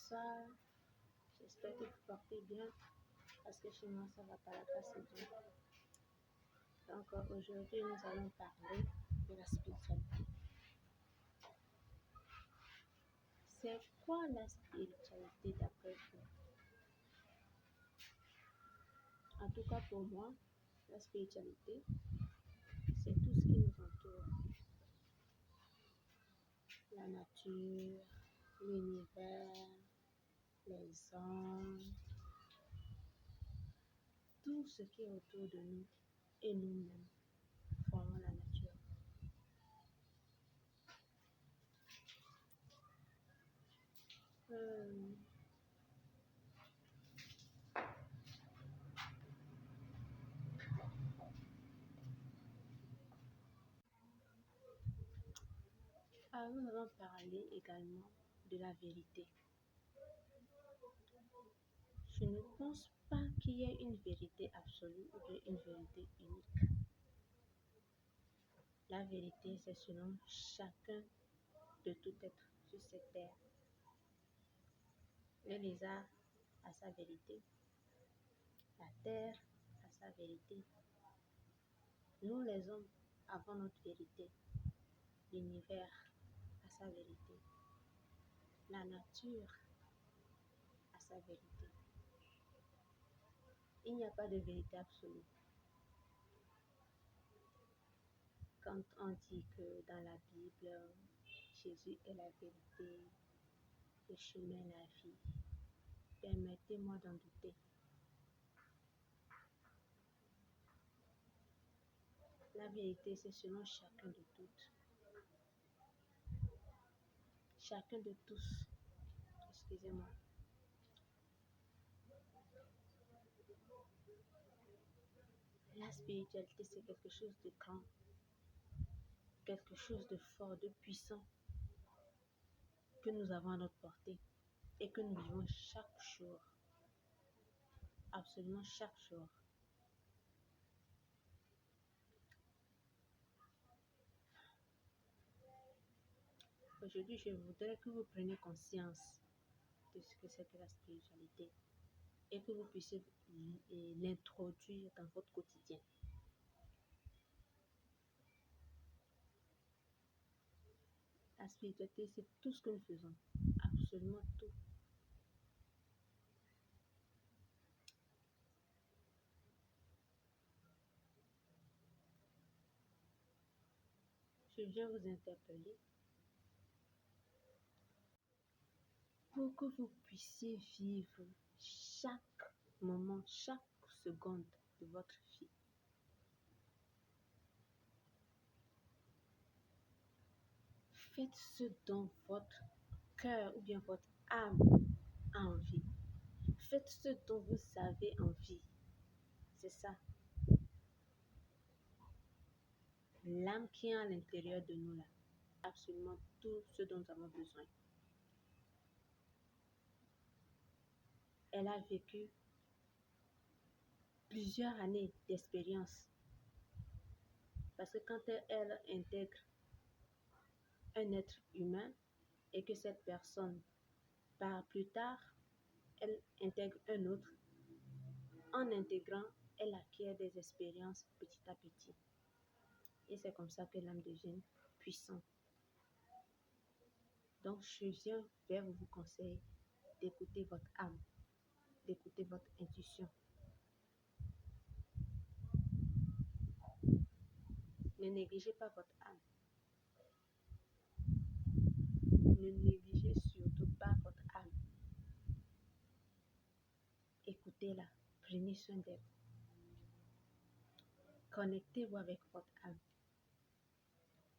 bonsoir. J'espère que vous portez bien parce que chez moi ça va pas, la grâce de Dieu. Donc aujourd'hui nous allons parler de la spiritualité. C'est quoi la spiritualité d'après vous? En tout cas pour moi, la spiritualité, c'est tout ce qui nous entoure. La nature, l'univers, les hommes, tout ce qui est autour de nous et nous-mêmes formons la nature. Nous allons parler également de la vérité. Je ne pense pas qu'il y ait une vérité absolue ou bien une vérité unique. La vérité, c'est selon chacun de tout être sur cette terre. Le lézard a sa vérité, la terre a sa vérité. Nous, les hommes, avons notre vérité. L'univers a sa vérité. La nature a sa vérité. Il n'y a pas de vérité absolue. Quand on dit que dans la Bible, Jésus est la vérité, le chemin, la vie, permettez-moi d'en douter. La vérité, c'est selon chacun de toutes. Chacun de tous. Excusez-moi. La spiritualité, c'est quelque chose de grand, quelque chose de fort, de puissant que nous avons à notre portée et que nous vivons chaque jour. Absolument chaque jour. Aujourd'hui, je voudrais que vous preniez conscience de ce que c'est que la spiritualité et que vous puissiez l'introduire dans votre quotidien. La spiritualité, c'est tout ce que nous faisons, absolument tout. Je viens vous interpeller pour que vous puissiez vivre chaque moment, chaque seconde de votre vie. Faites ce dont votre cœur ou bien votre âme a envie. Faites ce dont vous avez envie. C'est ça. L'âme qui est à l'intérieur de nous là, absolument tout ce dont nous avons besoin. Elle a vécu plusieurs années d'expérience. Parce que quand elle intègre un être humain et que cette personne part plus tard, elle intègre un autre. En intégrant, elle acquiert des expériences petit à petit. Et c'est comme ça que l'âme devient puissante. Donc, je viens vers vous conseiller d'écouter votre âme, d'écouter votre intuition. Ne négligez pas votre âme. Ne négligez surtout pas votre âme. Écoutez-la, prenez soin d'elle. Connectez-vous avec votre âme.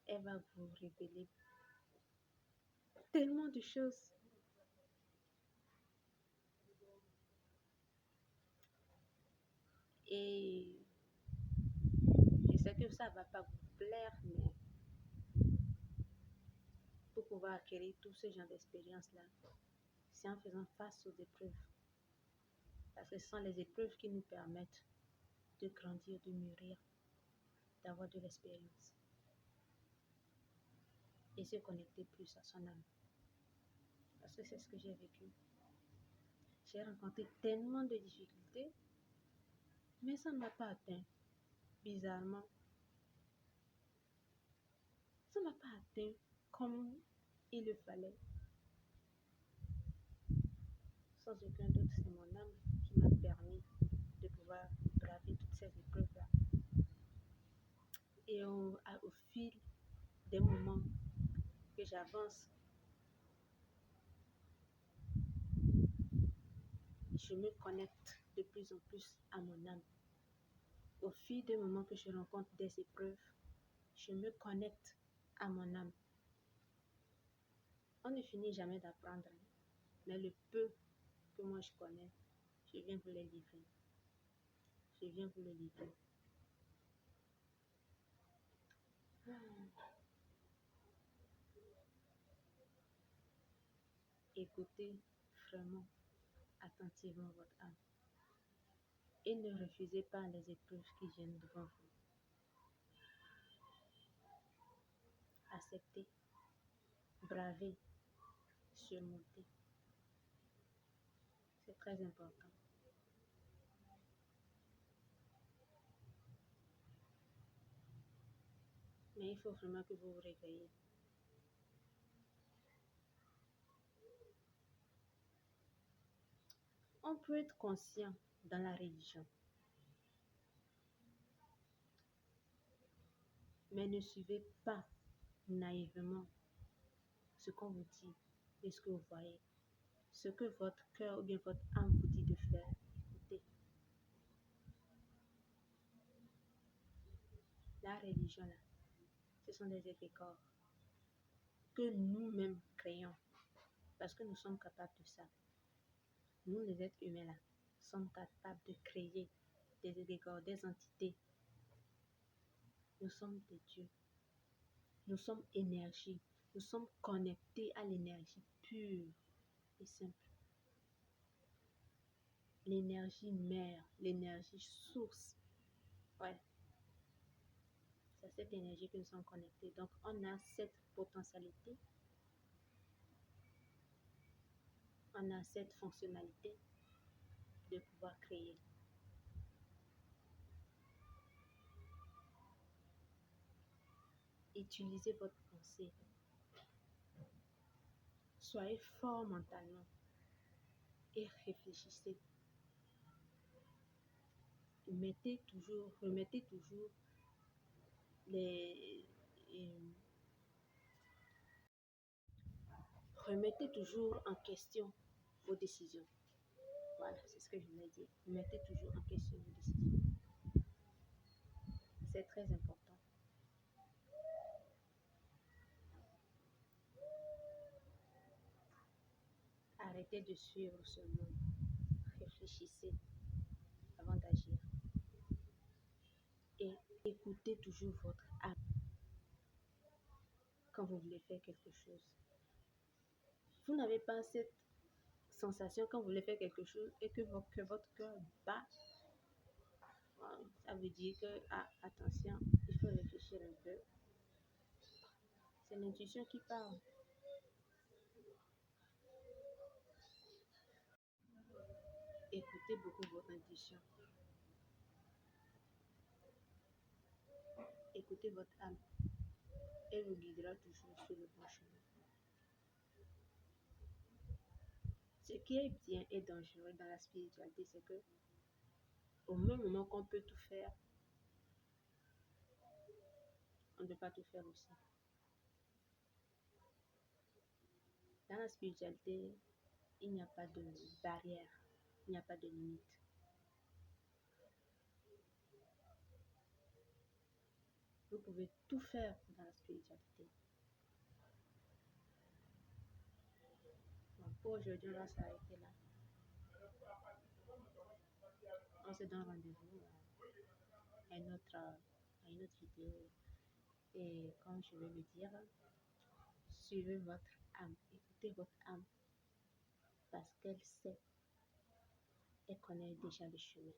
Elle va vous révéler tellement de choses. Et je sais que ça ne va pas vous plaire, mais pour pouvoir acquérir tout ce genre d'expérience-là, c'est en faisant face aux épreuves. Parce que ce sont les épreuves qui nous permettent de grandir, de mûrir, d'avoir de l'expérience. Et se connecter plus à son âme. Parce que c'est ce que j'ai vécu. J'ai rencontré tellement de difficultés, mais ça ne m'a pas atteint. Bizarrement, ça ne m'a pas atteint comme il le fallait. Sans aucun doute, c'est mon âme qui m'a permis de pouvoir braver toutes ces épreuves-là. Et au fil des moments que j'avance, je me connecte de plus en plus à mon âme. Au fil des moments que je rencontre des épreuves, je me connecte à mon âme. On ne finit jamais d'apprendre, mais le peu que moi je connais, je viens vous le livrer. Je viens vous le livrer. Écoutez vraiment attentivement votre âme et ne refusez pas les épreuves qui viennent devant vous. Acceptez, bravez, surmontez. C'est très important. Mais il faut vraiment que vous vous réveillez. On peut être conscient dans la religion, mais ne suivez pas naïvement ce qu'on vous dit et ce que vous voyez. Ce que votre cœur ou bien votre âme vous dit de faire, écoutez. La religion, là, ce sont des égrégores que nous-mêmes créons parce que nous sommes capables de ça. Nous, les êtres humains, là, sommes capables de créer des égrégores, des entités. Nous sommes des dieux. Nous sommes énergie. Nous sommes connectés à l'énergie pure et simple. L'énergie mère, l'énergie source. Ouais. C'est à cette énergie que nous sommes connectés. Donc, on a cette potentialité, on a cette fonctionnalité de pouvoir créer. Utilisez votre pensée. Soyez fort mentalement et réfléchissez. Remettez toujours les, euh, remettez toujours en question vos décisions. Voilà, c'est ce que je voulais dire. Remettez toujours en question vos décisions. C'est très important. Arrêtez de suivre ce monde. Réfléchissez avant d'agir. Et écoutez toujours votre âme quand vous voulez faire quelque chose. Vous n'avez pas cette sensation quand vous voulez faire quelque chose et que votre cœur bat. Ça veut dire que, attention, il faut réfléchir un peu. C'est l'intuition qui parle. Écoutez beaucoup votre intuition. Écoutez votre âme. Elle vous guidera toujours sur le bon chemin. Ce qui est bien et dangereux dans la spiritualité, c'est que au même moment qu'on peut tout faire, on ne peut pas tout faire aussi. Dans la spiritualité, il n'y a pas de barrière, il n'y a pas de limite. Vous pouvez tout faire dans la spiritualité. Donc pour aujourd'hui, on va s'arrêter là. On se donne rendez-vous à une autre vidéo. Et comme je vais le dire, suivez votre âme, écoutez votre âme parce qu'elle sait, elle connaît déjà le chemin.